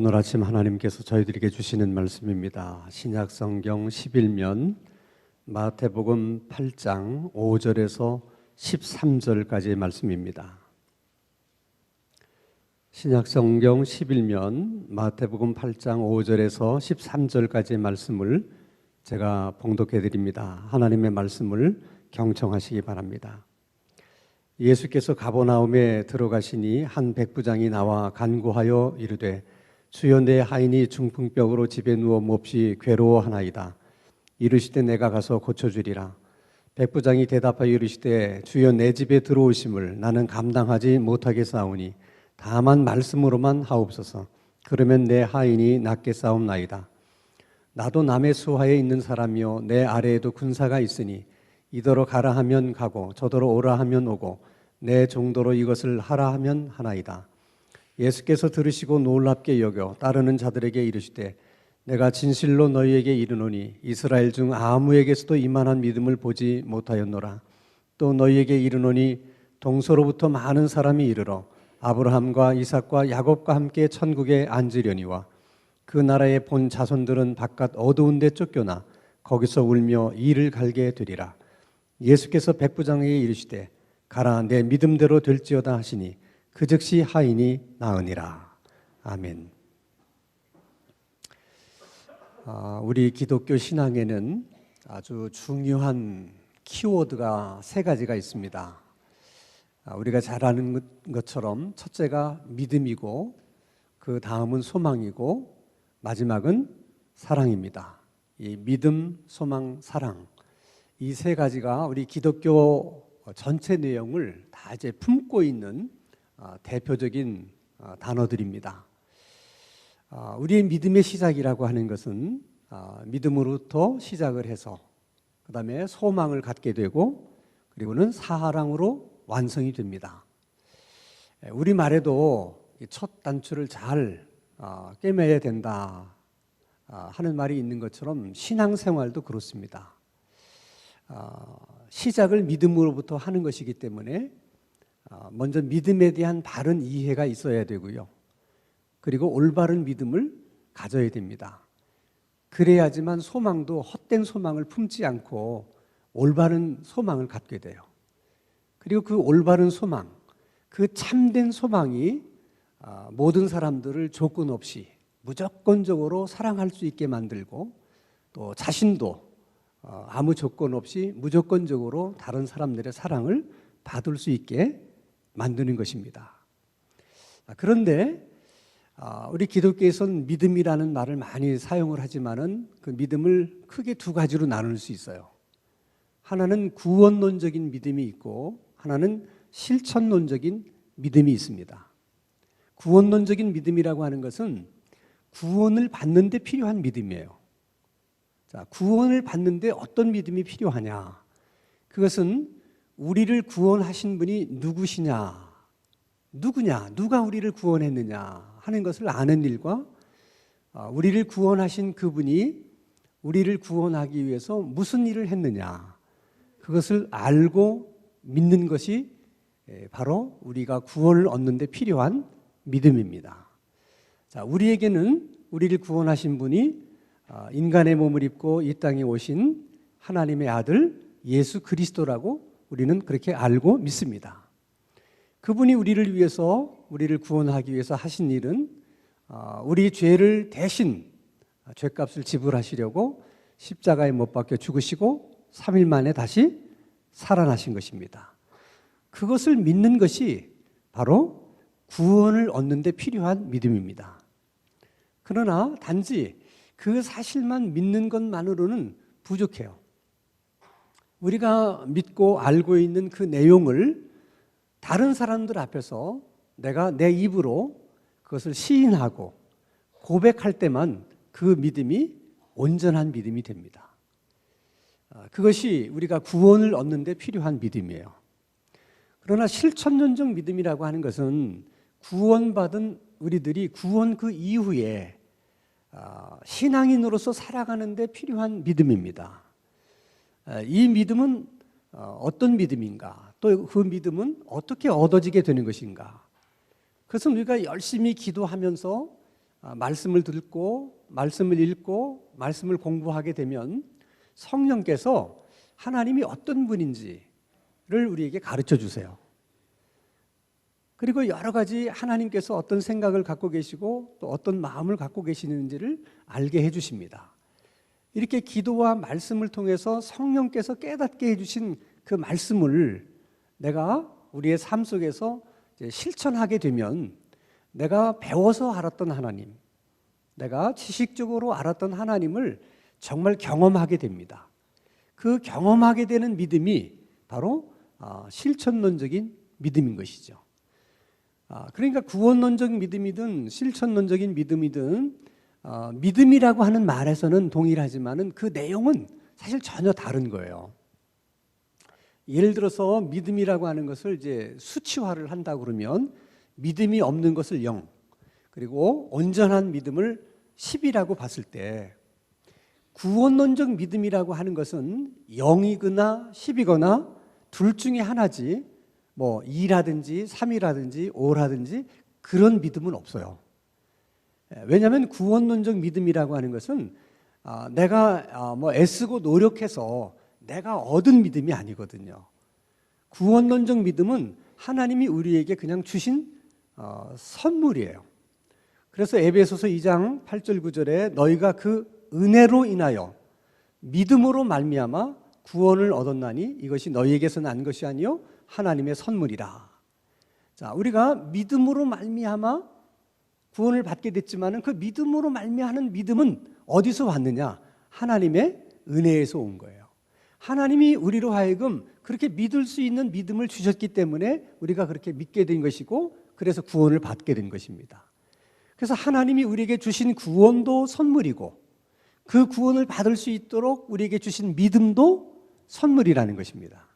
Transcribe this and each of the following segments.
오늘 아침 하나님께서 저희들에게 주시는 말씀입니다. 신약성경 11면 마태복음 8장 5절에서 13절까지의 말씀입니다. 신약성경 11면 마태복음 8장 5절에서 13절까지의 말씀을 제가 봉독해 드립니다. 하나님의 말씀을 경청하시기 바랍니다. 예수께서 가버나움에 들어가시니 한 백부장이 나와 간구하여 이르되 주여, 내 하인이 중풍병으로 집에 누워 몹시 괴로워하나이다. 이르시되 내가 가서 고쳐주리라. 백부장이 대답하여 이르시되 주여, 내 집에 들어오심을 나는 감당하지 못하겠사오니 다만 말씀으로만 하옵소서. 그러면 내 하인이 낫게 싸움나이다. 나도 남의 수하에 있는 사람이요 내 아래에도 군사가 있으니 이더러 가라 하면 가고 저더러 오라 하면 오고 내 정도로 이것을 하라 하면 하나이다. 예수께서 들으시고 놀랍게 여겨 따르는 자들에게 이르시되 내가 진실로 너희에게 이르노니 이스라엘 중 아무에게서도 이만한 믿음을 보지 못하였노라. 또 너희에게 이르노니 동서로부터 많은 사람이 이르러 아브라함과 이삭과 야곱과 함께 천국에 앉으려니와 그 나라의 본 자손들은 바깥 어두운 데 쫓겨나 거기서 울며 이를 갈게 되리라. 예수께서 백부장에게 이르시되 가라, 내 믿음대로 될지어다 하시니 그 즉시 하인이 나으니라. 아멘. 우리 기독교 신앙에는 아주 중요한 키워드가 세 가지가 있습니다. 우리가 잘 아는 것처럼 첫째가 믿음이고 그 다음은 소망이고 마지막은 사랑입니다. 이 믿음, 소망, 사랑, 이 세 가지가 우리 기독교 전체 내용을 다 이제 품고 있는 대표적인 단어들입니다. 우리의 믿음의 시작이라고 하는 것은 믿음으로부터 시작을 해서 그 다음에 소망을 갖게 되고 그리고는 사랑으로 완성이 됩니다. 우리말에도 첫 단추를 잘 꿰매야 된다 하는 말이 있는 것처럼 신앙생활도 그렇습니다. 시작을 믿음으로부터 하는 것이기 때문에 먼저 믿음에 대한 바른 이해가 있어야 되고요. 그리고 올바른 믿음을 가져야 됩니다. 그래야지만 소망도 헛된 소망을 품지 않고 올바른 소망을 갖게 돼요. 그리고 그 올바른 소망, 그 참된 소망이 모든 사람들을 조건 없이 무조건적으로 사랑할 수 있게 만들고 또 자신도 아무 조건 없이 무조건적으로 다른 사람들의 사랑을 받을 수 있게 만드는 것입니다. 그런데 우리 기독교에서는 믿음이라는 말을 많이 사용을 하지만은 그 믿음을 크게 두 가지로 나눌 수 있어요. 하나는 구원론적인 믿음이 있고 하나는 실천론적인 믿음이 있습니다. 구원론적인 믿음이라고 하는 것은 구원을 받는 데 필요한 믿음이에요. 자, 구원을 받는데 어떤 믿음이 필요하냐? 그것은 우리를 구원하신 분이 누구시냐? 누구냐? 누가 우리를 구원했느냐? 하는 것을 아는 일과 우리를 구원하신 그분이 우리를 구원하기 위해서 무슨 일을 했느냐? 그것을 알고 믿는 것이 바로 우리가 구원을 얻는 데 필요한 믿음입니다. 자, 우리에게는 우리를 구원하신 분이 인간의 몸을 입고 이 땅에 오신 하나님의 아들 예수 그리스도라고 우리는 그렇게 알고 믿습니다. 그분이 우리를 위해서 우리를 구원하기 위해서 하신 일은 우리 죄를 대신 죄값을 지불하시려고 십자가에 못 박혀 죽으시고 3일 만에 다시 살아나신 것입니다. 그것을 믿는 것이 바로 구원을 얻는 데 필요한 믿음입니다. 그러나 단지 그 사실만 믿는 것만으로는 부족해요. 우리가 믿고 알고 있는 그 내용을 다른 사람들 앞에서 내가 내 입으로 그것을 시인하고 고백할 때만 그 믿음이 온전한 믿음이 됩니다. 그것이 우리가 구원을 얻는 데 필요한 믿음이에요. 그러나 실천론적 믿음이라고 하는 것은 구원받은 우리들이 구원 그 이후에 신앙인으로서 살아가는 데 필요한 믿음입니다. 이 믿음은 어떤 믿음인가? 또 그 믿음은 어떻게 얻어지게 되는 것인가? 그것은 우리가 열심히 기도하면서 말씀을 듣고 말씀을 읽고 말씀을 공부하게 되면 성령께서 하나님이 어떤 분인지를 우리에게 가르쳐 주세요. 그리고 여러 가지 하나님께서 어떤 생각을 갖고 계시고 또 어떤 마음을 갖고 계시는지를 알게 해주십니다. 이렇게 기도와 말씀을 통해서 성령께서 깨닫게 해주신 그 말씀을 내가 우리의 삶 속에서 이제 실천하게 되면 내가 배워서 알았던 하나님, 내가 지식적으로 알았던 하나님을 정말 경험하게 됩니다. 그 경험하게 되는 믿음이 바로 실천론적인 믿음인 것이죠. 그러니까 구원론적 믿음이든 실천론적인 믿음이든 믿음이라고 하는 말에서는 동일하지만은 그 내용은 사실 전혀 다른 거예요. 예를 들어서 믿음이라고 하는 것을 이제 수치화를 한다 그러면 믿음이 없는 것을 0, 그리고 온전한 믿음을 10이라고 봤을 때 구원론적 믿음이라고 하는 것은 0이거나 10이거나 둘 중에 하나지 뭐 2라든지 3이라든지 5라든지 그런 믿음은 없어요. 왜냐하면 구원론적 믿음이라고 하는 것은 내가 뭐 애쓰고 노력해서 내가 얻은 믿음이 아니거든요. 구원론적 믿음은 하나님이 우리에게 그냥 주신 선물이에요. 그래서 에베소서 2장 8절 9절에 너희가 그 은혜로 인하여 믿음으로 말미암아 구원을 얻었나니 이것이 너희에게서 난 것이 아니요 하나님의 선물이라. 자, 우리가 믿음으로 말미암아 구원을 받게 됐지만은 그 믿음으로 말미암는 믿음은 어디서 왔느냐? 하나님의 은혜에서 온 거예요. 하나님이 우리로 하여금 그렇게 믿을 수 있는 믿음을 주셨기 때문에 우리가 그렇게 믿게 된 것이고 그래서 구원을 받게 된 것입니다. 그래서 하나님이 우리에게 주신 구원도 선물이고 그 구원을 받을 수 있도록 우리에게 주신 믿음도 선물이라는 것입니다.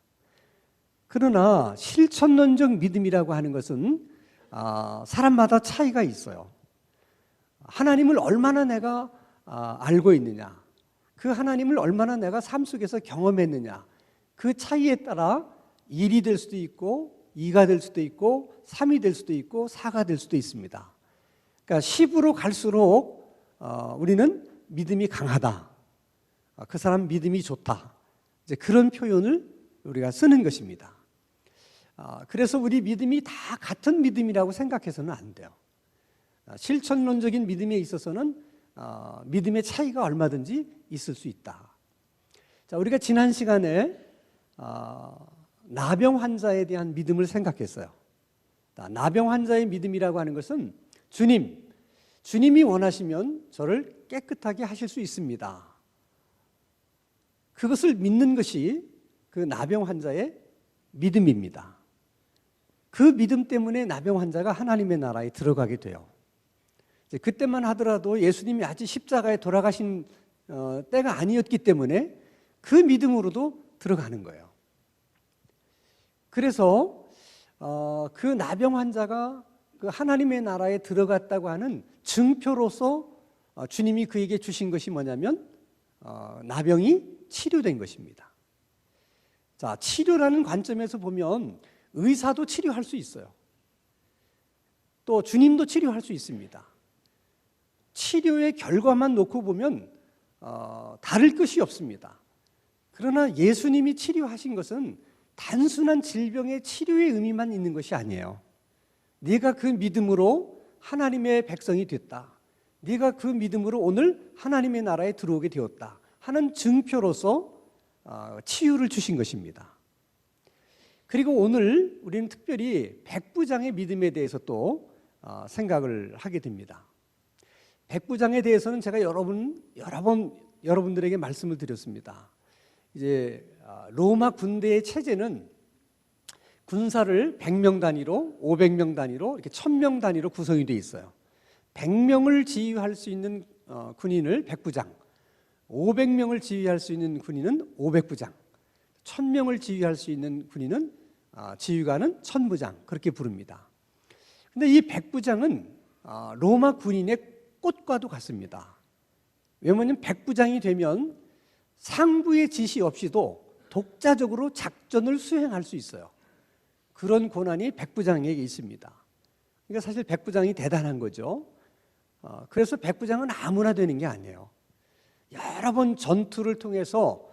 그러나 실천론적 믿음이라고 하는 것은 사람마다 차이가 있어요. 하나님을 얼마나 내가 알고 있느냐, 그 하나님을 얼마나 내가 삶 속에서 경험했느냐, 그 차이에 따라 1이 될 수도 있고 2가 될 수도 있고 3이 될 수도 있고 4가 될 수도 있습니다. 그러니까 10으로 갈수록 우리는 믿음이 강하다, 그 사람 믿음이 좋다, 이제 그런 표현을 우리가 쓰는 것입니다. 그래서 우리 믿음이 다 같은 믿음이라고 생각해서는 안 돼요. 실천론적인 믿음에 있어서는 믿음의 차이가 얼마든지 있을 수 있다. 자, 우리가 지난 시간에 나병 환자에 대한 믿음을 생각했어요. 나병 환자의 믿음이라고 하는 것은 주님이 원하시면 저를 깨끗하게 하실 수 있습니다. 그것을 믿는 것이 그 나병 환자의 믿음입니다. 그 믿음 때문에 나병 환자가 하나님의 나라에 들어가게 돼요. 그때만 하더라도 예수님이 아직 십자가에 돌아가신 때가 아니었기 때문에 그 믿음으로도 들어가는 거예요. 그래서 그 나병 환자가 그 하나님의 나라에 들어갔다고 하는 증표로서 주님이 그에게 주신 것이 뭐냐면 나병이 치료된 것입니다. 자, 치료라는 관점에서 보면 의사도 치료할 수 있어요. 또 주님도 치료할 수 있습니다. 치료의 결과만 놓고 보면 다를 것이 없습니다. 그러나 예수님이 치료하신 것은 단순한 질병의 치료의 의미만 있는 것이 아니에요. 네가 그 믿음으로 하나님의 백성이 됐다, 네가 그 믿음으로 오늘 하나님의 나라에 들어오게 되었다 하는 증표로서 치유를 주신 것입니다. 그리고 오늘 우리는 특별히 백부장의 믿음에 대해서 또 생각을 하게 됩니다. 백부장에 대해서는 제가 여러 번 여러분들에게 말씀을 드렸습니다. 이제 로마 군대의 체제는 군사를 100명 단위로, 500명 단위로, 이렇게 1000명 단위로 구성이 되어 있어요. 100명을 지휘할 수 있는 군인을 백부장, 500명을 지휘할 수 있는 군인은 500부장, 1000명을 지휘할 수 있는 군인은 지휘관은 1000부장, 그렇게 부릅니다. 근데 이 백부장은 로마 군인의 꽃과도 같습니다. 왜냐하면 백부장이 되면 상부의 지시 없이도 독자적으로 작전을 수행할 수 있어요. 그런 권한이 백부장에게 있습니다. 그러니까 사실 백부장이 대단한 거죠. 그래서 백부장은 아무나 되는 게 아니에요. 여러 번 전투를 통해서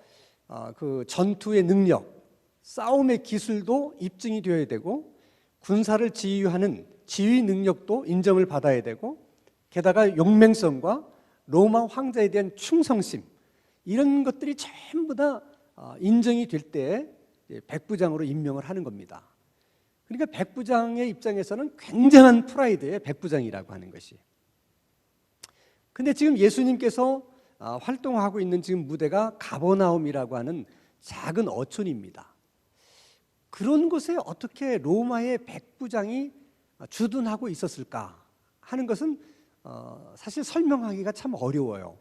그 전투의 능력, 싸움의 기술도 입증이 되어야 되고 군사를 지휘하는 지휘 능력도 인정을 받아야 되고 게다가 용맹성과 로마 황제에 대한 충성심 이런 것들이 전부 다 인정이 될 때 백부장으로 임명을 하는 겁니다. 그러니까 백부장의 입장에서는 굉장한 프라이드의 백부장이라고 하는 것이. 근데 지금 예수님께서 활동하고 있는 지금 무대가 가버나움이라고 하는 작은 어촌입니다. 그런 곳에 어떻게 로마의 백부장이 주둔하고 있었을까 하는 것은 사실 설명하기가 참 어려워요.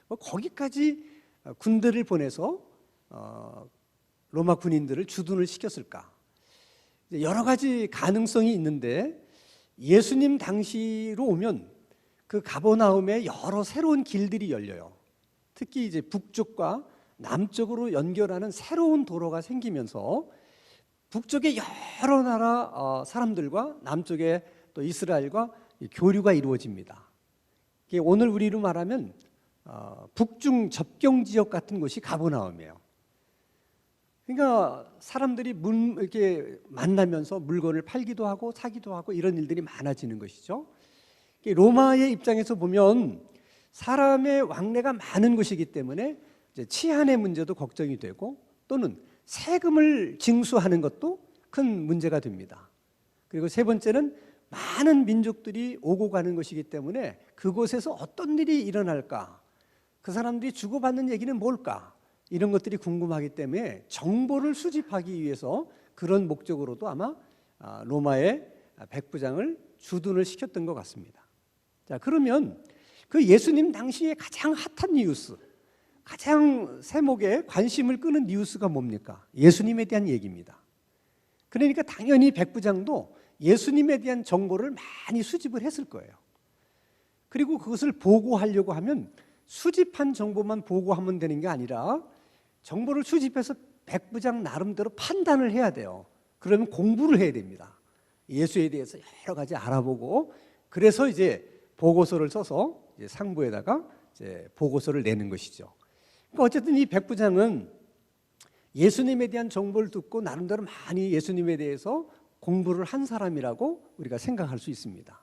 거기까지 군대를 보내서 로마 군인들을 주둔을 시켰을까? 여러 가지 가능성이 있는데 예수님 당시로 오면 그 가버나움에 여러 새로운 길들이 열려요. 특히 이제 북쪽과 남쪽으로 연결하는 새로운 도로가 생기면서 북쪽의 여러 나라 사람들과 남쪽에 또 이스라엘과 교류가 이루어집니다. 오늘 우리로 말하면 북중 접경 지역 같은 곳이 가버나움이에요. 그러니까 사람들이 이렇게 만나면서 물건을 팔기도 하고 사기도 하고 이런 일들이 많아지는 것이죠. 로마의 입장에서 보면 사람의 왕래가 많은 곳이기 때문에 이제 치안의 문제도 걱정이 되고 또는 세금을 징수하는 것도 큰 문제가 됩니다. 그리고 세 번째는 많은 민족들이 오고 가는 것이기 때문에 그곳에서 어떤 일이 일어날까? 그 사람들이 주고받는 얘기는 뭘까? 이런 것들이 궁금하기 때문에 정보를 수집하기 위해서 그런 목적으로도 아마 로마의 백부장을 주둔을 시켰던 것 같습니다. 자, 그러면 그 예수님 당시에 가장 핫한 뉴스, 가장 세목에 관심을 끄는 뉴스가 뭡니까? 예수님에 대한 얘기입니다. 그러니까 당연히 백부장도 예수님에 대한 정보를 많이 수집을 했을 거예요. 그리고 그것을 보고하려고 하면 수집한 정보만 보고하면 되는 게 아니라 정보를 수집해서 백부장 나름대로 판단을 해야 돼요. 그러면 공부를 해야 됩니다. 예수에 대해서 여러 가지 알아보고 그래서 이제 보고서를 써서 이제 상부에다가 이제 보고서를 내는 것이죠. 그러니까 어쨌든 이 백부장은 예수님에 대한 정보를 듣고 나름대로 많이 예수님에 대해서 공부를 한 사람이라고 우리가 생각할 수 있습니다.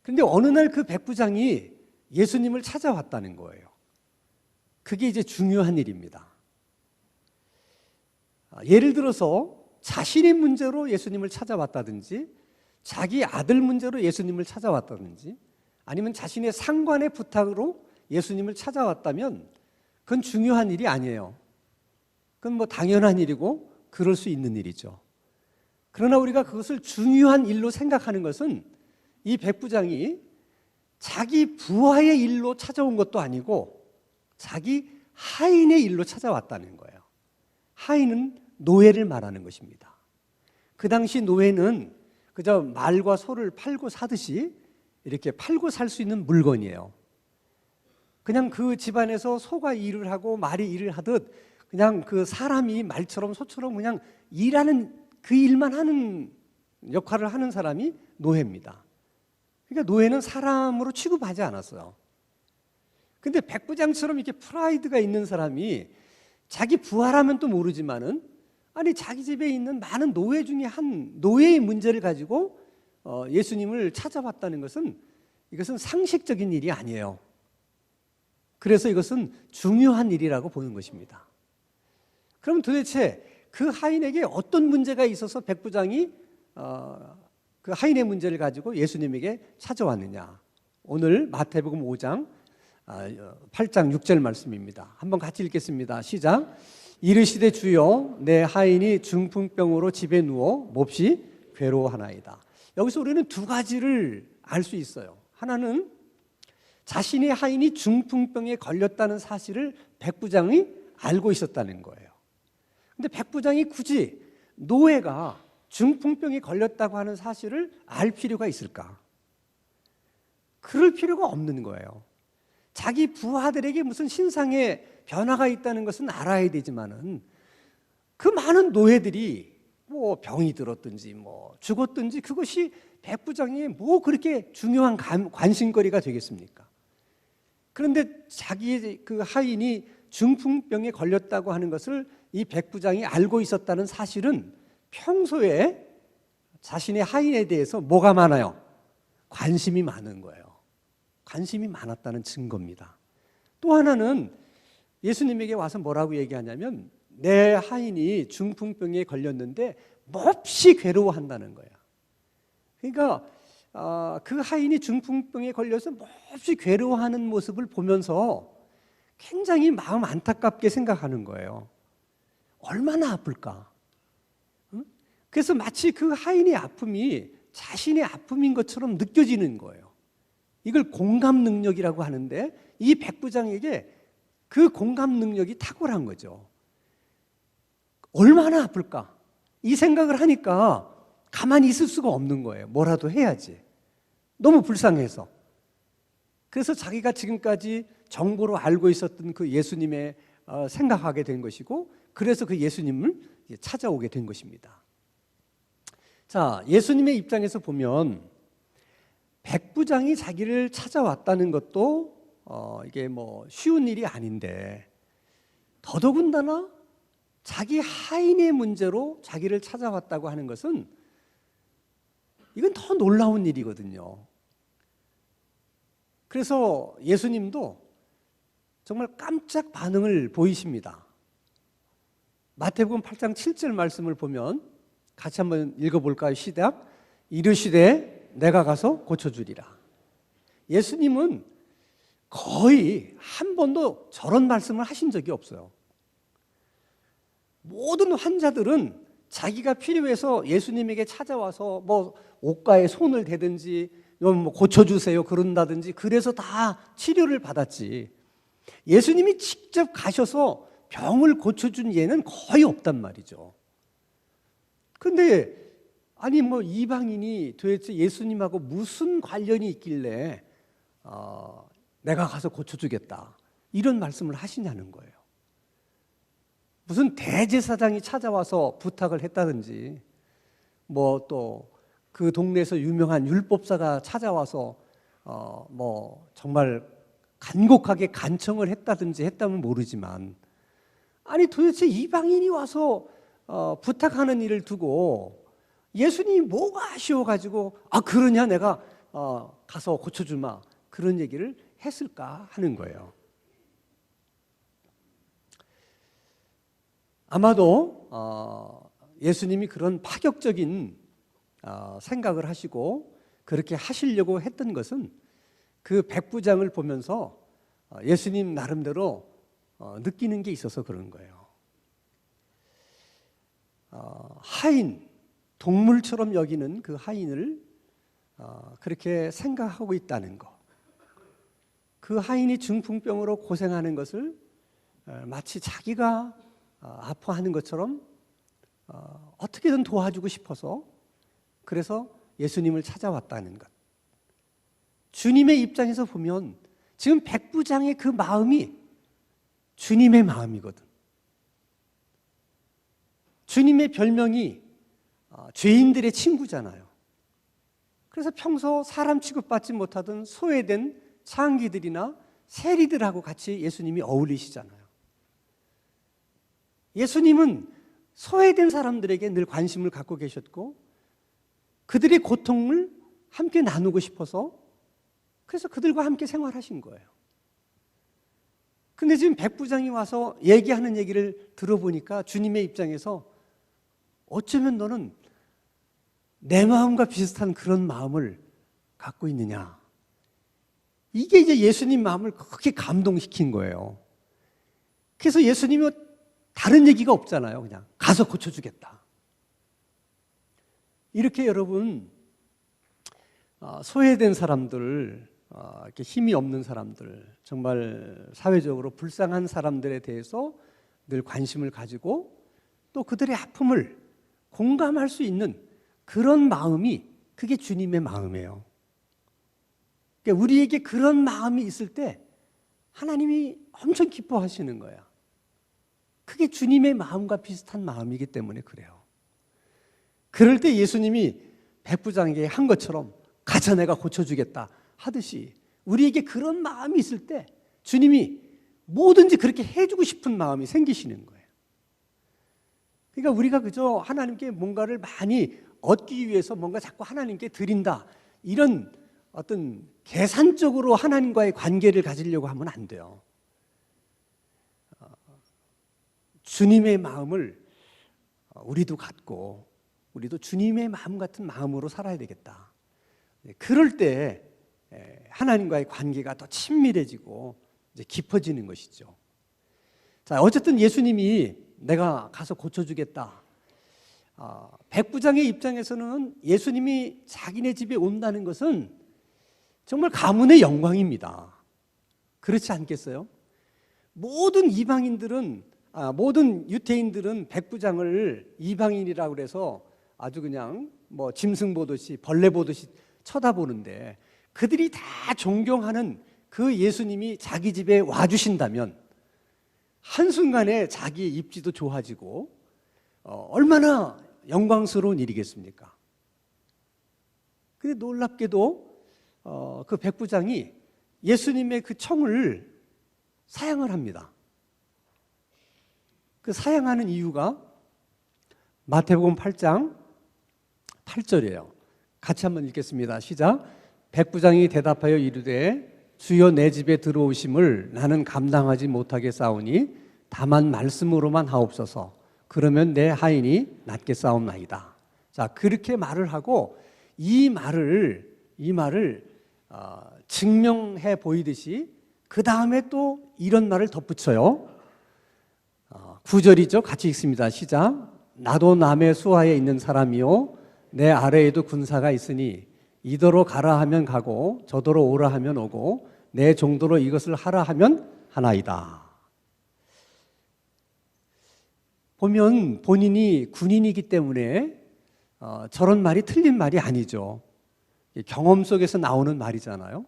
그런데 어느 날 그 백부장이 예수님을 찾아왔다는 거예요. 그게 이제 중요한 일입니다. 예를 들어서 자신의 문제로 예수님을 찾아왔다든지 자기 아들 문제로 예수님을 찾아왔다든지 아니면 자신의 상관의 부탁으로 예수님을 찾아왔다면 그건 중요한 일이 아니에요. 그건 뭐 당연한 일이고 그럴 수 있는 일이죠. 그러나 우리가 그것을 중요한 일로 생각하는 것은 이 백부장이 자기 부하의 일로 찾아온 것도 아니고 자기 하인의 일로 찾아왔다는 거예요. 하인은 노예를 말하는 것입니다. 그 당시 노예는 그저 말과 소를 팔고 사듯이 이렇게 팔고 살 수 있는 물건이에요. 그냥 그 집안에서 소가 일을 하고 말이 일을 하듯 그냥 그 사람이 말처럼 소처럼 그냥 일하는 그 일만 하는 역할을 하는 사람이 노예입니다. 그러니까 노예는 사람으로 취급하지 않았어요. 근데 백부장처럼 이렇게 프라이드가 있는 사람이 자기 부하라면 또 모르지만은 아니 자기 집에 있는 많은 노예 중에 한 노예의 문제를 가지고 예수님을 찾아왔다는 것은 이것은 상식적인 일이 아니에요. 그래서 이것은 중요한 일이라고 보는 것입니다. 그럼 도대체 그 하인에게 어떤 문제가 있어서 백부장이 그 하인의 문제를 가지고 예수님에게 찾아왔느냐? 오늘 마태복음 5장 8장 6절 말씀입니다. 한번 같이 읽겠습니다. 시작. 이르시되 주여 내 하인이 중풍병으로 집에 누워 몹시 괴로워하나이다. 여기서 우리는 두 가지를 알 수 있어요. 하나는 자신의 하인이 중풍병에 걸렸다는 사실을 백부장이 알고 있었다는 거예요. 근데 백부장이 굳이 노예가 중풍병에 걸렸다고 하는 사실을 알 필요가 있을까? 그럴 필요가 없는 거예요. 자기 부하들에게 무슨 신상의 변화가 있다는 것은 알아야 되지만은 그 많은 노예들이 뭐 병이 들었든지 뭐 죽었든지 그것이 백부장이 뭐 그렇게 중요한 관심거리가 되겠습니까? 그런데 자기 그 하인이 중풍병에 걸렸다고 하는 것을 이 백부장이 알고 있었다는 사실은 평소에 자신의 하인에 대해서 뭐가 많아요? 관심이 많은 거예요. 관심이 많았다는 증거입니다. 또 하나는 예수님에게 와서 뭐라고 얘기하냐면 내 하인이 중풍병에 걸렸는데 몹시 괴로워한다는 거야. 그러니까 그 하인이 중풍병에 걸려서 몹시 괴로워하는 모습을 보면서 굉장히 마음 안타깝게 생각하는 거예요. 얼마나 아플까? 응? 그래서 마치 그 하인의 아픔이 자신의 아픔인 것처럼 느껴지는 거예요. 이걸 공감 능력이라고 하는데 이 백부장에게 그 공감 능력이 탁월한 거죠. 얼마나 아플까? 이 생각을 하니까 가만히 있을 수가 없는 거예요. 뭐라도 해야지. 너무 불쌍해서. 그래서 자기가 지금까지 정보로 알고 있었던 그 예수님의 생각하게 된 것이고, 그래서 그 예수님을 찾아오게 된 것입니다. 자, 예수님의 입장에서 보면 백부장이 자기를 찾아왔다는 것도 이게 뭐 쉬운 일이 아닌데, 더더군다나 자기 하인의 문제로 자기를 찾아왔다고 하는 것은 이건 더 놀라운 일이거든요. 그래서 예수님도 정말 깜짝 반응을 보이십니다. 마태복음 8장 7절 말씀을 보면 같이 한번 읽어볼까요? 시작. 이르시되 내가 가서 고쳐주리라. 예수님은 거의 한 번도 저런 말씀을 하신 적이 없어요. 모든 환자들은 자기가 필요해서 예수님에게 찾아와서 뭐 옷가에 손을 대든지 뭐 고쳐주세요 그런다든지 그래서 다 치료를 받았지, 예수님이 직접 가셔서 병을 고쳐준 예는 거의 없단 말이죠. 그런데 아니 뭐 이방인이 도대체 예수님하고 무슨 관련이 있길래 내가 가서 고쳐주겠다 이런 말씀을 하시냐는 거예요. 무슨 대제사장이 찾아와서 부탁을 했다든지 뭐 또 그 동네에서 유명한 율법사가 찾아와서 뭐 정말 간곡하게 간청을 했다든지 했다면 모르지만, 아니 도대체 이방인이 와서 부탁하는 일을 두고 예수님이 뭐가 아쉬워가지고 그러냐 내가 가서 고쳐주마 그런 얘기를 했을까 하는 거예요. 아마도 예수님이 그런 파격적인 생각을 하시고 그렇게 하시려고 했던 것은 그 백부장을 보면서 예수님 나름대로 느끼는 게 있어서 그런 거예요. 하인, 동물처럼 여기는 그 하인을 그렇게 생각하고 있다는 것, 그 하인이 중풍병으로 고생하는 것을 마치 자기가 아파하는 것처럼 어떻게든 도와주고 싶어서 그래서 예수님을 찾아왔다는 것. 주님의 입장에서 보면 지금 백부장의 그 마음이 주님의 마음이거든. 주님의 별명이 죄인들의 친구잖아요. 그래서 평소 사람 취급받지 못하던 소외된 창기들이나 세리들하고 같이 예수님이 어울리시잖아요. 예수님은 소외된 사람들에게 늘 관심을 갖고 계셨고 그들의 고통을 함께 나누고 싶어서 그래서 그들과 함께 생활하신 거예요. 근데 지금 백부장이 와서 얘기하는 얘기를 들어보니까 주님의 입장에서 어쩌면 너는 내 마음과 비슷한 그런 마음을 갖고 있느냐, 이게 이제 예수님 마음을 크게 감동시킨 거예요. 그래서 예수님이 다른 얘기가 없잖아요. 그냥 가서 고쳐주겠다. 이렇게 여러분 소외된 사람들, 이렇게 힘이 없는 사람들, 정말 사회적으로 불쌍한 사람들에 대해서 늘 관심을 가지고 또 그들의 아픔을 공감할 수 있는 그런 마음이 그게 주님의 마음이에요. 그러니까 우리에게 그런 마음이 있을 때 하나님이 엄청 기뻐하시는 거야. 그게 주님의 마음과 비슷한 마음이기 때문에 그래요. 그럴 때 예수님이 백부장에게 한 것처럼 가서 내가 고쳐주겠다 하듯이 우리에게 그런 마음이 있을 때 주님이 뭐든지 그렇게 해주고 싶은 마음이 생기시는 거예요. 그러니까 우리가 그저 하나님께 뭔가를 많이 얻기 위해서 뭔가 자꾸 하나님께 드린다, 이런 어떤 계산적으로 하나님과의 관계를 가지려고 하면 안 돼요. 주님의 마음을 우리도 갖고 우리도 주님의 마음 같은 마음으로 살아야 되겠다. 그럴 때 하나님과의 관계가 더 친밀해지고 이제 깊어지는 것이죠. 자, 어쨌든 예수님이 내가 가서 고쳐주겠다. 백부장의 입장에서는 예수님이 자기네 집에 온다는 것은 정말 가문의 영광입니다. 그렇지 않겠어요? 모든 이방인들은, 모든 유태인들은 백부장을 이방인이라고 그래서 아주 그냥 뭐 짐승 보듯이 벌레 보듯이 쳐다보는데, 그들이 다 존경하는 그 예수님이 자기 집에 와주신다면 한순간에 자기의 입지도 좋아지고 얼마나 영광스러운 일이겠습니까? 근데 놀랍게도 그 백부장이 예수님의 그 청을 사양을 합니다. 그 사양하는 이유가 마태복음 8장 8절이에요. 같이 한번 읽겠습니다. 시작. 백부장이 대답하여 이르되 주여 내 집에 들어오심을 나는 감당하지 못하겠사오니 다만 말씀으로만 하옵소서. 그러면 내 하인이 낫겠사옵나이다. 자, 그렇게 말을 하고 이 말을 증명해 보이듯이 그 다음에 또 이런 말을 덧붙여요. 9절이죠. 같이 읽습니다. 시작. 나도 남의 수하에 있는 사람이요 내 아래에도 군사가 있으니 이더러 가라 하면 가고 저더러 오라 하면 오고 내 정도로 이것을 하라 하면 하나이다. 보면 본인이 군인이기 때문에 저런 말이 틀린 말이 아니죠. 경험 속에서 나오는 말이잖아요.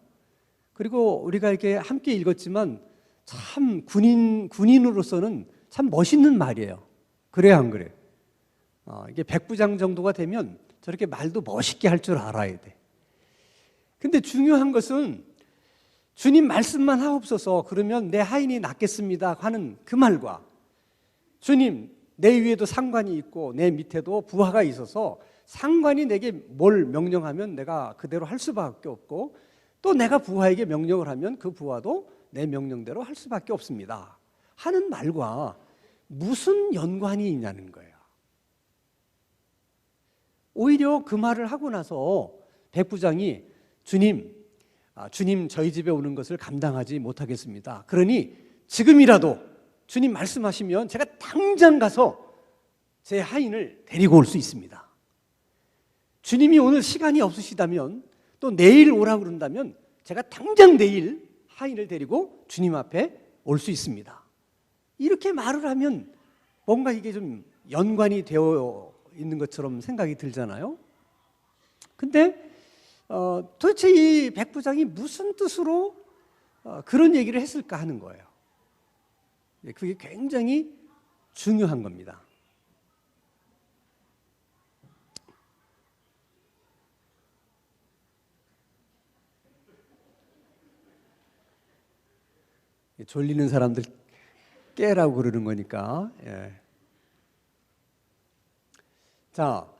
그리고 우리가 이렇게 함께 읽었지만 참 군인으로서는 참 멋있는 말이에요. 그래야 안 그래요? 이게 백부장 정도가 되면 저렇게 말도 멋있게 할 줄 알아야 돼. 근데 중요한 것은 주님 말씀만 하옵소서, 그러면 내 하인이 낫겠습니다 하는 그 말과 주님 내 위에도 상관이 있고 내 밑에도 부하가 있어서 상관이 내게 뭘 명령하면 내가 그대로 할 수밖에 없고 또 내가 부하에게 명령을 하면 그 부하도 내 명령대로 할 수밖에 없습니다 하는 말과 무슨 연관이 있냐는 거예요. 오히려 그 말을 하고 나서 백부장이 주님 저희 집에 오는 것을 감당하지 못하겠습니다. 그러니 지금이라도 주님 말씀하시면 제가 당장 가서 제 하인을 데리고 올 수 있습니다. 주님이 오늘 시간이 없으시다면 또 내일 오라고 그런다면 제가 당장 내일 하인을 데리고 주님 앞에 올 수 있습니다. 이렇게 말을 하면 뭔가 이게 좀 연관이 되어 있는 것처럼 생각이 들잖아요. 근데 도대체 이 백부장이 무슨 뜻으로 그런 얘기를 했을까 하는 거예요. 그게 굉장히 중요한 겁니다. 졸리는 사람들 깨라고 그러는 거니까. 예. 자,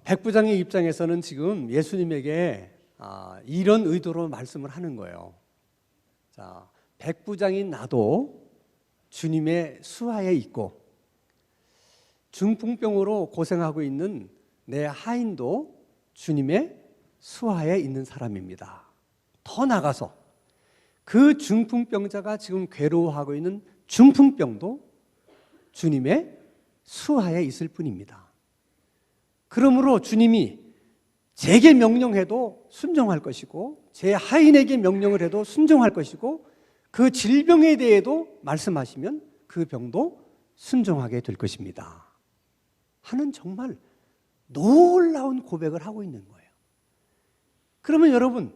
백부장의 입장에서는 지금 예수님에게 이런 의도로 말씀을 하는 거예요. 자, 백부장인 나도 주님의 수하에 있고 중풍병으로 고생하고 있는 내 하인도 주님의 수하에 있는 사람입니다. 더 나가서 그 중풍병자가 지금 괴로워하고 있는 중풍병도 주님의 수하에 있을 뿐입니다. 그러므로 주님이 제게 명령해도 순종할 것이고 제 하인에게 명령을 해도 순종할 것이고 그 질병에 대해도 말씀하시면 그 병도 순종하게 될 것입니다 하는 정말 놀라운 고백을 하고 있는 거예요. 그러면 여러분,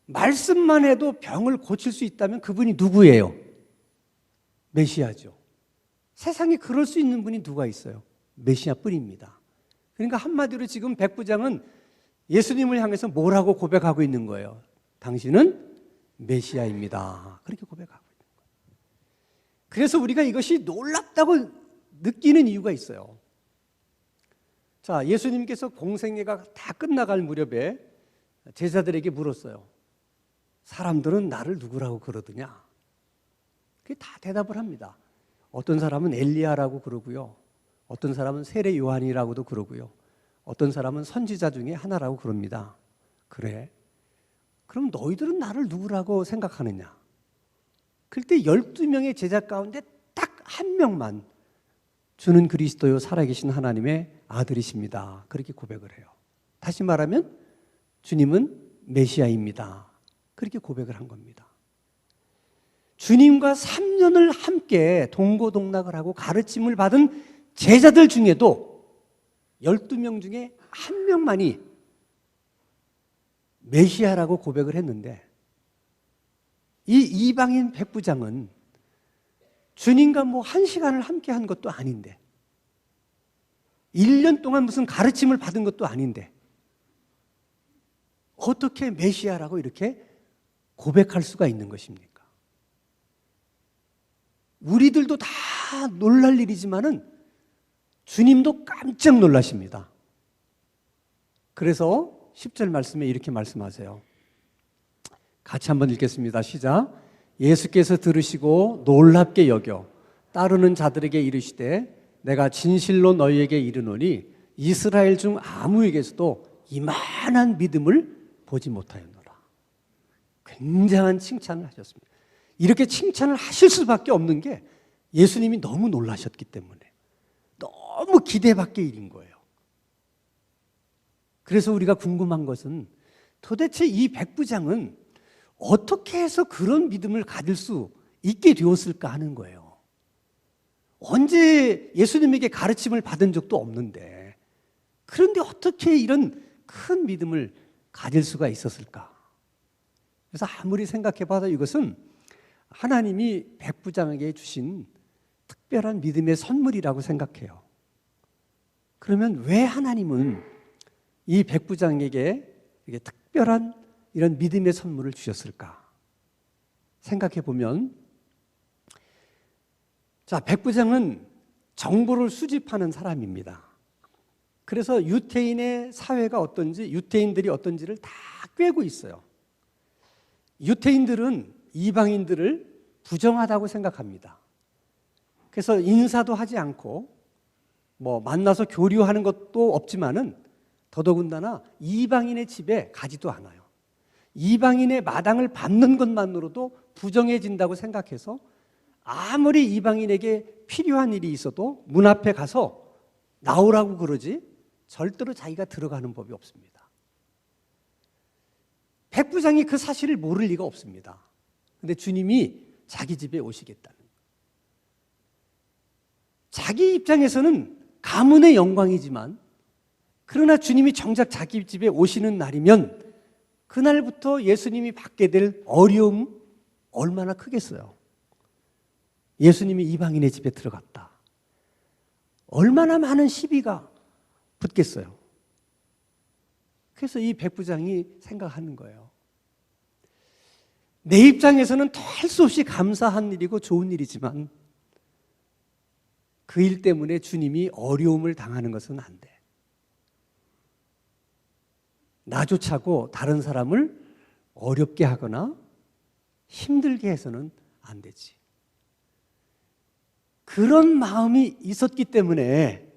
말씀만 해도 병을 고칠 수 있다면 그분이 누구예요? 메시아죠. 세상에 그럴 수 있는 분이 누가 있어요? 메시아뿐입니다. 그러니까 한마디로 지금 백부장은 예수님을 향해서 뭐라고 고백하고 있는 거예요? 당신은 메시아입니다. 그렇게 고백하고 있는 거예요. 그래서 우리가 이것이 놀랍다고 느끼는 이유가 있어요. 자, 예수님께서 공생애가 다 끝나갈 무렵에 제자들에게 물었어요. 사람들은 나를 누구라고 그러더냐? 그게 다 대답을 합니다. 어떤 사람은 엘리야라고 그러고요. 어떤 사람은 세례 요한이라고도 그러고요. 어떤 사람은 선지자 중에 하나라고 그럽니다. 그래? 그럼 너희들은 나를 누구라고 생각하느냐? 그때 12명의 제자 가운데 딱 한 명만 주는 그리스도요 살아계신 하나님의 아들이십니다. 그렇게 고백을 해요. 다시 말하면 주님은 메시아입니다. 그렇게 고백을 한 겁니다. 주님과 3년을 함께 동고동락을 하고 가르침을 받은 제자들 중에도 12명 중에 한 명만이 메시아라고 고백을 했는데 이 이방인 백부장은 주님과 뭐 1시간을 함께 한 것도 아닌데 1년 동안 무슨 가르침을 받은 것도 아닌데 어떻게 메시아라고 이렇게 고백할 수가 있는 것입니까? 우리들도 다 놀랄 일이지만은 주님도 깜짝 놀라십니다. 그래서 10절 말씀에 이렇게 말씀하세요. 같이 한번 읽겠습니다. 시작. 예수께서 들으시고 놀랍게 여겨 따르는 자들에게 이르시되 내가 진실로 너희에게 이르노니 이스라엘 중 아무에게서도 이만한 믿음을 보지 못하였노라. 굉장한 칭찬을 하셨습니다. 이렇게 칭찬을 하실 수밖에 없는 게 예수님이 너무 놀라셨기 때문에 너무 기대 밖의 일인 거예요. 그래서 우리가 궁금한 것은 도대체 이 백부장은 어떻게 해서 그런 믿음을 가질 수 있게 되었을까 하는 거예요. 언제 예수님에게 가르침을 받은 적도 없는데 그런데 어떻게 이런 큰 믿음을 가질 수가 있었을까? 그래서 아무리 생각해봐도 이것은 하나님이 백부장에게 주신 특별한 믿음의 선물이라고 생각해요. 그러면 왜 하나님은 이 백부장에게 이게 특별한 이런 믿음의 선물을 주셨을까? 생각해 보면, 자, 백부장은 정보를 수집하는 사람입니다. 그래서 유태인의 사회가 어떤지, 유태인들이 어떤지를 다 꿰고 있어요. 유태인들은 이방인들을 부정하다고 생각합니다. 그래서 인사도 하지 않고 뭐 만나서 교류하는 것도 없지만은 더더군다나 이방인의 집에 가지도 않아요. 이방인의 마당을 밟는 것만으로도 부정해진다고 생각해서 아무리 이방인에게 필요한 일이 있어도 문 앞에 가서 나오라고 그러지 절대로 자기가 들어가는 법이 없습니다. 백부장이 그 사실을 모를 리가 없습니다. 그런데 주님이 자기 집에 오시겠다는 거예요. 자기 입장에서는 가문의 영광이지만 그러나 주님이 정작 자기 집에 오시는 날이면 그날부터 예수님이 받게 될 어려움 얼마나 크겠어요. 예수님이 이방인의 집에 들어갔다. 얼마나 많은 시비가 붙겠어요. 그래서 이 백부장이 생각하는 거예요. 내 입장에서는 더할 수 없이 감사한 일이고 좋은 일이지만 그 일 때문에 주님이 어려움을 당하는 것은 안 돼. 나조차고 다른 사람을 어렵게 하거나 힘들게 해서는 안 되지. 그런 마음이 있었기 때문에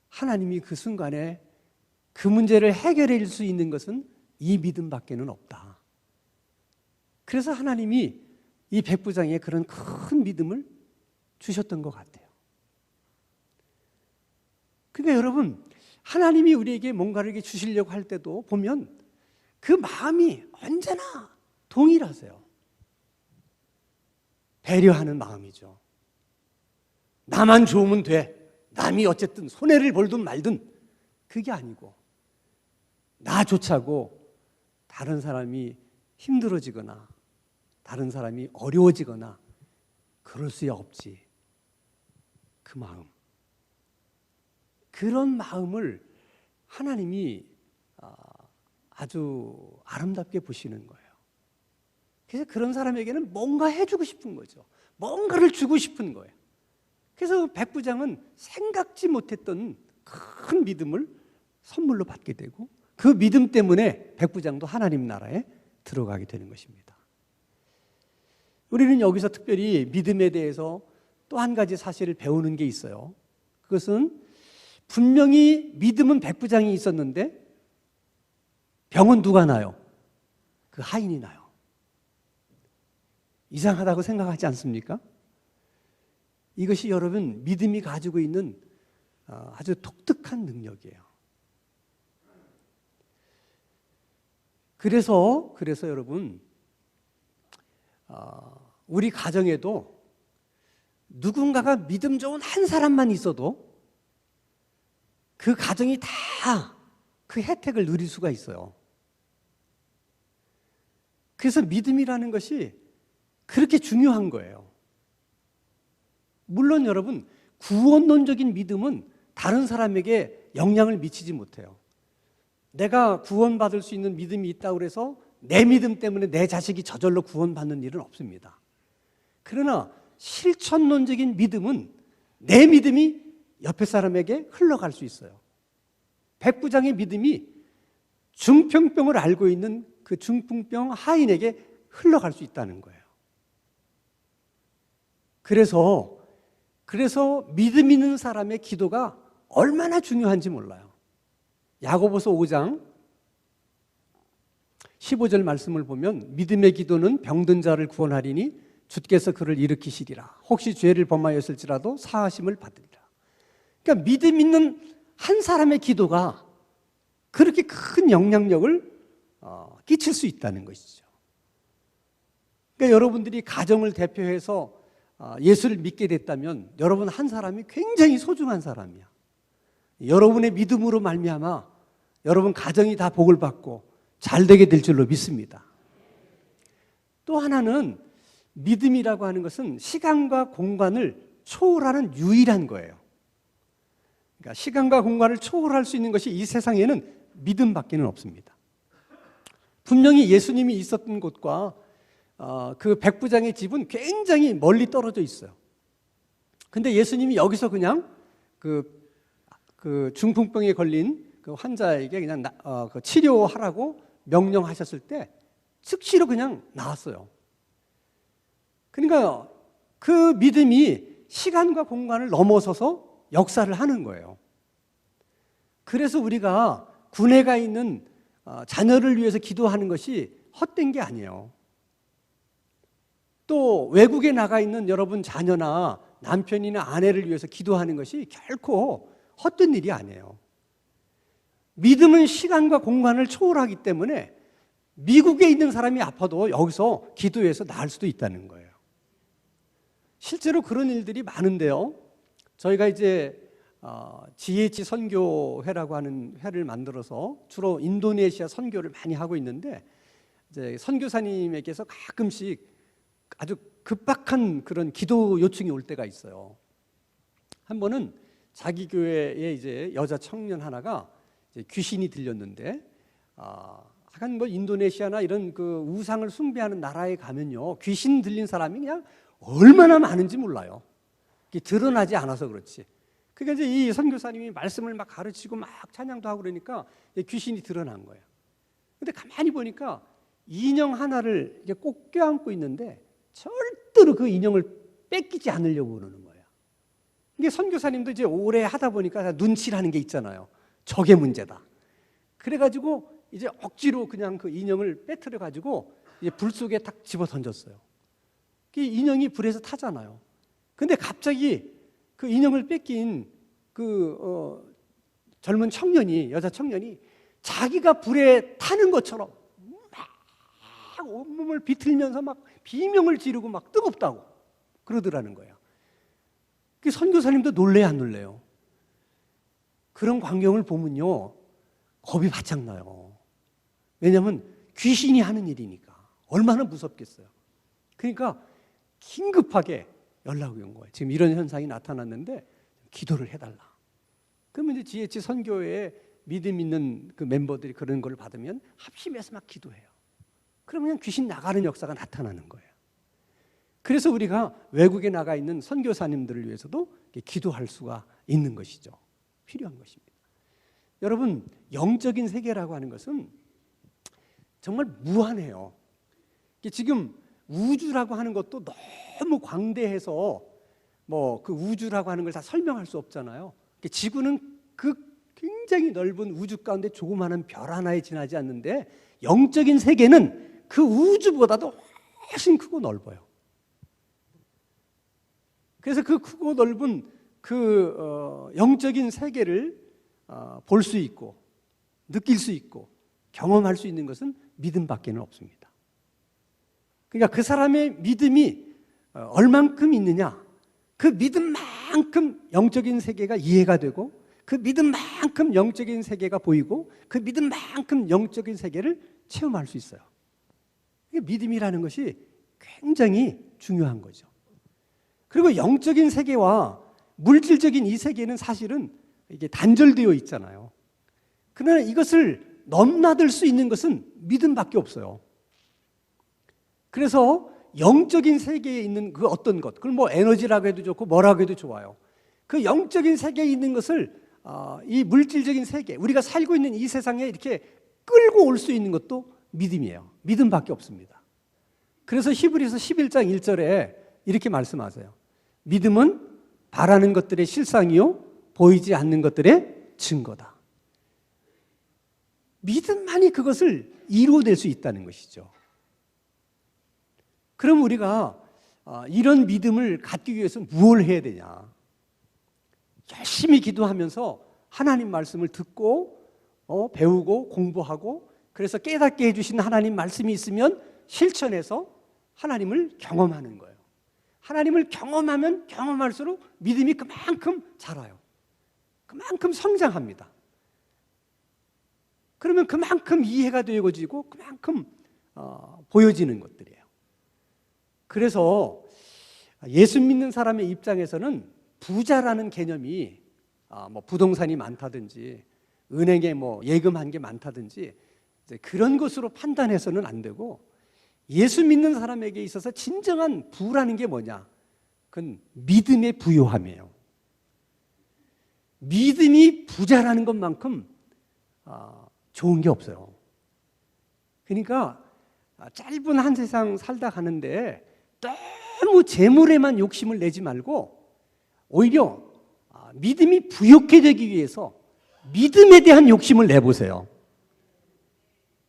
하나님이 그 순간에 그 문제를 해결해 줄 수 있는 것은 이 믿음밖에는 없다. 그래서 하나님이 이 백부장에 그런 큰 믿음을 주셨던 것 같아요. 그러니까 여러분, 하나님이 우리에게 뭔가를 이렇게 주시려고 할 때도 보면 그 마음이 언제나 동일하세요. 배려하는 마음이죠. 나만 좋으면 돼. 남이 어쨌든 손해를 볼든 말든 그게 아니고 나조차고 다른 사람이 힘들어지거나 다른 사람이 어려워지거나 그럴 수야 없지. 그 마음. 그런 마음을 하나님이 아주 아름답게 보시는 거예요. 그래서 그런 사람에게는 뭔가 해주고 싶은 거죠. 뭔가를 주고 싶은 거예요. 그래서 백부장은 생각지 못했던 큰 믿음을 선물로 받게 되고 그 믿음 때문에 백부장도 하나님 나라에 들어가게 되는 것입니다. 우리는 여기서 특별히 믿음에 대해서 또 한 가지 사실을 배우는 게 있어요. 그것은 분명히 믿음은 백부장이 있었는데 병은 누가 나요? 그 하인이 나요. 이상하다고 생각하지 않습니까? 이것이 여러분 믿음이 가지고 있는 아주 독특한 능력이에요. 그래서 여러분 우리 가정에도 누군가가 믿음 좋은 한 사람만 있어도 그 가정이 다 그 혜택을 누릴 수가 있어요. 그래서 믿음이라는 것이 그렇게 중요한 거예요. 물론 여러분 구원론적인 믿음은 다른 사람에게 영향을 미치지 못해요. 내가 구원받을 수 있는 믿음이 있다고 해서 내 믿음 때문에 내 자식이 저절로 구원받는 일은 없습니다. 그러나 실천론적인 믿음은 내 믿음이 옆에 사람에게 흘러갈 수 있어요. 백부장의 믿음이 중풍병을 앓고 있는 그 중풍병 하인에게 흘러갈 수 있다는 거예요. 그래서 믿음 있는 사람의 기도가 얼마나 중요한지 몰라요. 야고보서 5장 15절 말씀을 보면 믿음의 기도는 병든 자를 구원하리니 주께서 그를 일으키시리라. 혹시 죄를 범하였을지라도 사하심을 받으리라. 그러니까 믿음 있는 한 사람의 기도가 그렇게 큰 영향력을 끼칠 수 있다는 것이죠. 그러니까 여러분들이 가정을 대표해서 예수를 믿게 됐다면 여러분 한 사람이 굉장히 소중한 사람이야. 여러분의 믿음으로 말미암아 여러분 가정이 다 복을 받고 잘 되게 될 줄로 믿습니다. 또 하나는 믿음이라고 하는 것은 시간과 공간을 초월하는 유일한 거예요. 그러니까 시간과 공간을 초월할 수 있는 것이 이 세상에는 믿음밖에는 없습니다. 분명히 예수님이 있었던 곳과 그 백부장의 집은 굉장히 멀리 떨어져 있어요. 근데 예수님이 여기서 그냥 그 중풍병에 걸린 그 환자에게 그냥 그 치료하라고 명령하셨을 때 즉시로 그냥 나왔어요. 그러니까 그 믿음이 시간과 공간을 넘어서서 역사를 하는 거예요. 그래서 우리가 군에 있는 자녀를 위해서 기도하는 것이 헛된 게 아니에요. 또 외국에 나가 있는 여러분 자녀나 남편이나 아내를 위해서 기도하는 것이 결코 헛된 일이 아니에요. 믿음은 시간과 공간을 초월하기 때문에 미국에 있는 사람이 아파도 여기서 기도해서 나을 수도 있다는 거예요. 실제로 그런 일들이 많은데요. 저희가 이제 GH 선교회라고 하는 회를 만들어서 주로 인도네시아 선교를 많이 하고 있는데 이제 선교사님에게서 가끔씩 아주 급박한 그런 기도 요청이 올 때가 있어요. 한 번은 자기 교회에 이제 여자 청년 하나가 이제 귀신이 들렸는데, 약간 뭐 인도네시아나 이런 그 우상을 숭배하는 나라에 가면요, 귀신 들린 사람이 그냥 얼마나 많은지 몰라요. 드러나지 않아서 그렇지. 그러니까 이제 이 선교사님이 말씀을 막 가르치고 막 찬양도 하고 그러니까 귀신이 드러난 거예요. 근데 가만히 보니까 인형 하나를 이제 꼭 껴안고 있는데 절대로 그 인형을 뺏기지 않으려고 그러는 거예요. 이게 선교사님도 이제 오래 하다 보니까 눈치를 하는 게 있잖아요. 저게 문제다. 그래가지고 이제 억지로 그냥 그 인형을 빼뜨려 가지고 이제 불 속에 딱 집어 던졌어요. 그 인형이 불에서 타잖아요. 근데 갑자기 그 인형을 뺏긴 그 젊은 청년이, 여자 청년이 자기가 불에 타는 것처럼 막 온몸을 비틀면서 막 비명을 지르고 막 뜨겁다고 그러더라는 거예요. 그 선교사님도 놀래야 안 놀래요? 그런 광경을 보면요, 겁이 바짝 나요. 왜냐하면 귀신이 하는 일이니까. 얼마나 무섭겠어요. 그러니까 긴급하게 연락이 온 거예요. 지금 이런 현상이 나타났는데 기도를 해달라. 그러면 이제 GH 선교회에 믿음 있는 그 멤버들이 그런 걸 받으면 합심해서 막 기도해요. 그러면 귀신 나가는 역사가 나타나는 거예요. 그래서 우리가 외국에 나가 있는 선교사님들을 위해서도 기도할 수가 있는 것이죠. 필요한 것입니다. 여러분, 영적인 세계라고 하는 것은 정말 무한해요. 지금 우주라고 하는 것도 너무 광대해서 뭐 그 우주라고 하는 걸 다 설명할 수 없잖아요. 지구는 그 굉장히 넓은 우주 가운데 조그마한 별 하나에 지나지 않는데, 영적인 세계는 그 우주보다도 훨씬 크고 넓어요. 그래서 그 크고 넓은 그 영적인 세계를 볼 수 있고 느낄 수 있고 경험할 수 있는 것은 믿음밖에는 없습니다. 그러니까 그 사람의 믿음이 얼만큼 있느냐, 그 믿음만큼 영적인 세계가 이해가 되고, 그 믿음만큼 영적인 세계가 보이고, 그 믿음만큼 영적인 세계를 체험할 수 있어요. 믿음이라는 것이 굉장히 중요한 거죠. 그리고 영적인 세계와 물질적인 이 세계는 사실은 이게 단절되어 있잖아요. 그러나 이것을 넘나들 수 있는 것은 믿음밖에 없어요. 그래서 영적인 세계에 있는 그 어떤 것, 그걸 뭐 에너지라고 해도 좋고 뭐라고 해도 좋아요. 그 영적인 세계에 있는 것을 이 물질적인 세계, 우리가 살고 있는 이 세상에 이렇게 끌고 올 수 있는 것도 믿음이에요. 믿음밖에 없습니다. 그래서 히브리서 11장 1절에 이렇게 말씀하세요. 믿음은 바라는 것들의 실상이요 보이지 않는 것들의 증거다. 믿음만이 그것을 이루어낼 수 있다는 것이죠. 그럼 우리가 이런 믿음을 갖기 위해서 무엇을 해야 되냐? 열심히 기도하면서 하나님 말씀을 듣고 배우고 공부하고, 그래서 깨닫게 해주신 하나님 말씀이 있으면 실천해서 하나님을 경험하는 거예요. 하나님을 경험하면 경험할수록 믿음이 그만큼 자라요. 그만큼 성장합니다. 그러면 그만큼 이해가 되어지고 그만큼 보여지는 것들이에요. 그래서 예수 믿는 사람의 입장에서는 부자라는 개념이 뭐 부동산이 많다든지 은행에 뭐 예금한 게 많다든지 그런 것으로 판단해서는 안 되고, 예수 믿는 사람에게 있어서 진정한 부라는 게 뭐냐? 그건 믿음의 부요함이에요. 믿음이 부자라는 것만큼 좋은 게 없어요. 그러니까 짧은 한 세상 살다 가는데 너무 재물에만 욕심을 내지 말고, 오히려 믿음이 부욕해 되기 위해서 믿음에 대한 욕심을 내보세요.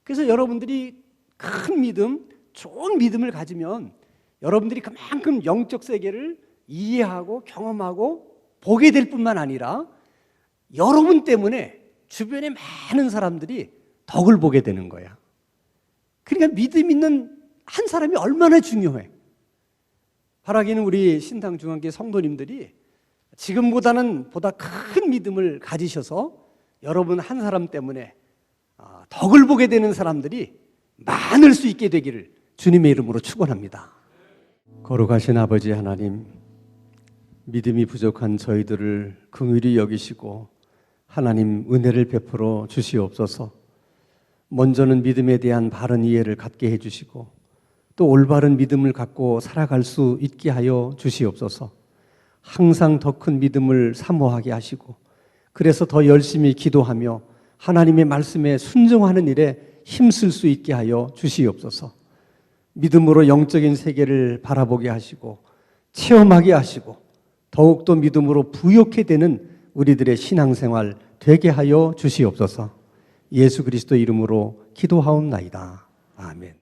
그래서 여러분들이 큰 믿음, 좋은 믿음을 가지면 여러분들이 그만큼 영적 세계를 이해하고 경험하고 보게 될 뿐만 아니라 여러분 때문에 주변에 많은 사람들이 덕을 보게 되는 거야. 그러니까 믿음 있는 한 사람이 얼마나 중요해. 바라기는 우리 신당중앙교회 성도님들이 지금보다는 보다 큰 믿음을 가지셔서 여러분 한 사람 때문에 덕을 보게 되는 사람들이 많을 수 있게 되기를 주님의 이름으로 축원합니다. 거룩하신 아버지 하나님, 믿음이 부족한 저희들을 긍휼히 여기시고 하나님 은혜를 베풀어 주시옵소서. 먼저는 믿음에 대한 바른 이해를 갖게 해주시고 또 올바른 믿음을 갖고 살아갈 수 있게 하여 주시옵소서. 항상 더 큰 믿음을 사모하게 하시고, 그래서 더 열심히 기도하며 하나님의 말씀에 순종하는 일에 힘쓸 수 있게 하여 주시옵소서. 믿음으로 영적인 세계를 바라보게 하시고 체험하게 하시고 더욱더 믿음으로 부욕해 되는 우리들의 신앙생활 되게 하여 주시옵소서. 예수 그리스도 이름으로 기도하옵나이다. 아멘.